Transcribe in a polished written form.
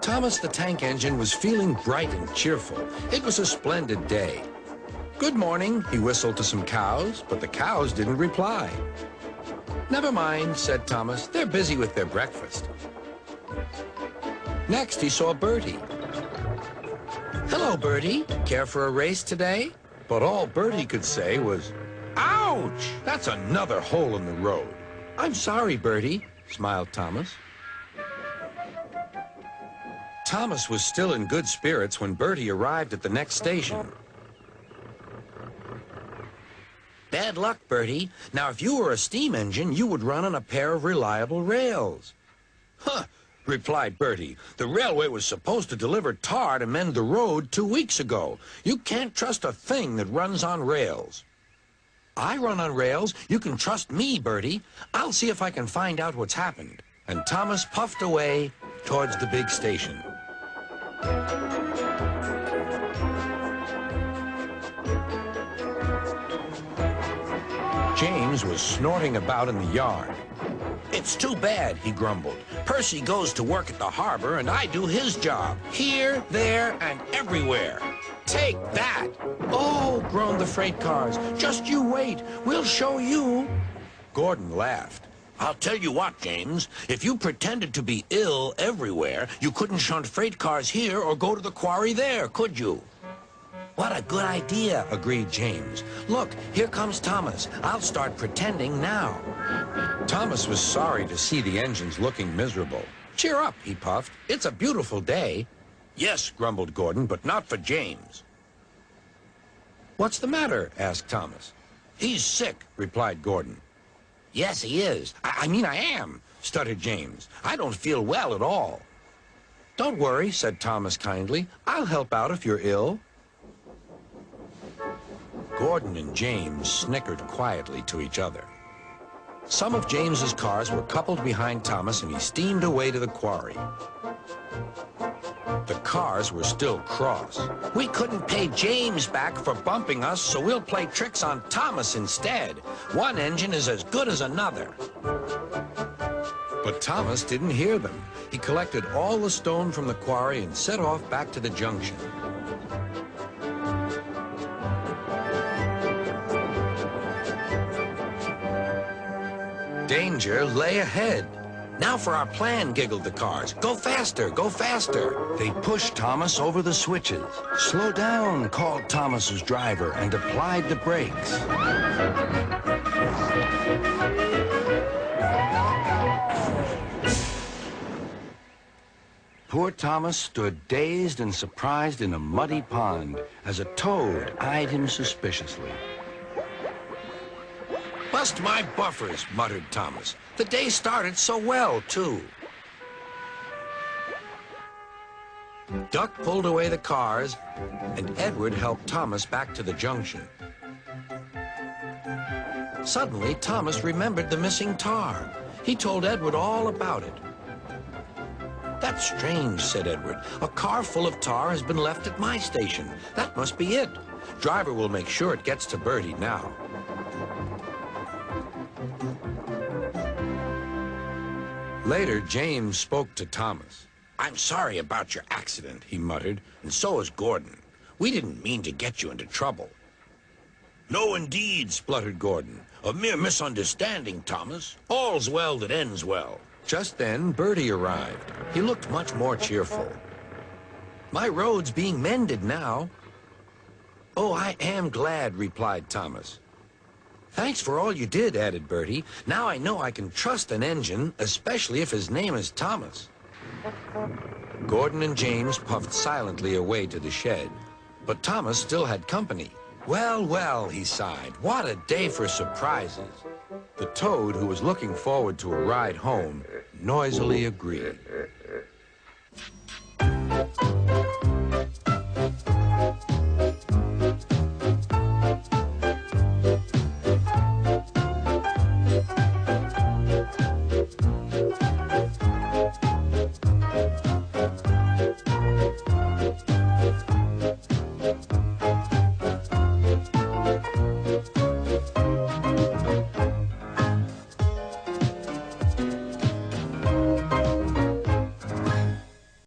Thomas the tank engine was feeling bright and cheerful. It was a splendid day. "Good morning," he whistled to some cows, but the cows didn't reply. "Never mind," said Thomas. "They're busy with their breakfast." Next, he saw Bertie. "Hello, Bertie. Care for a race today?" But all Bertie could say was, "Ouch! That's another hole in the road." "I'm sorry, Bertie," smiled Thomas. Thomas was still in good spirits when Bertie arrived at the next station. "Bad luck, Bertie. Now, if you were a steam engine, you would run on a pair of reliable rails." "Huh," replied Bertie. "The railway was supposed to deliver tar to mend the road 2 weeks ago. You can't trust a thing that runs on rails." "I run on rails. You can trust me, Bertie. I'll see if I can find out what's happened." And Thomas puffed away towards the big station. James was snorting about in the yard. "It's too bad," he grumbled. "Percy goes to work at the harbor, and I do his job. Here, there, and everywhere. Take that!" "Oh," groaned the freight cars. "Just you wait. We'll show you." Gordon laughed. "I'll tell you what, James. If you pretended to be ill everywhere, you couldn't shunt freight cars here or go to the quarry there, could you?" "What a good idea," agreed James. "Look, here comes Thomas. I'll start pretending now." Thomas was sorry to see the engines looking miserable. "Cheer up," he puffed. "It's a beautiful day." "Yes," grumbled Gordon, "but not for James." "What's the matter?" asked Thomas. "He's sick," replied Gordon. "Yes, he is. I mean, I am," stuttered James. "I don't feel well at all." "Don't worry," said Thomas kindly. "I'll help out if you're ill." Gordon and James snickered quietly to each other. Some of James's cars were coupled behind Thomas, and he steamed away to the quarry. The cars were still cross. "We couldn't pay James back for bumping us, so we'll play tricks on Thomas instead. One engine is as good as another." But Thomas didn't hear them. He collected all the stone from the quarry and set off back to the junction. Danger lay ahead. "Now for our plan," giggled the cars. "Go faster, go faster." They pushed Thomas over the switches. "Slow down," called Thomas's driver, and applied the brakes. Poor Thomas stood dazed and surprised in a muddy pond as a toad eyed him suspiciously. "Bust my buffers," muttered Thomas. "The day started so well, too." Duck pulled away the cars, and Edward helped Thomas back to the junction. Suddenly, Thomas remembered the missing tar. He told Edward all about it. "That's strange," said Edward. "A car full of tar has been left at my station. That must be it. Driver will make sure it gets to Bertie now." Later, James spoke to Thomas. "I'm sorry about your accident," he muttered, "and so is Gordon. We didn't mean to get you into trouble." "No, indeed," spluttered Gordon. "A mere misunderstanding, Thomas. All's well that ends well." Just then, Bertie arrived. He looked much more cheerful. "My road's being mended now." "Oh, I am glad," replied Thomas. "Thanks for all you did," added Bertie. "Now I know I can trust an engine, especially if his name is Thomas." Gordon and James puffed silently away to the shed, but Thomas still had company. "Well, well," he sighed, "what a day for surprises." The toad, who was looking forward to a ride home, noisily agreed.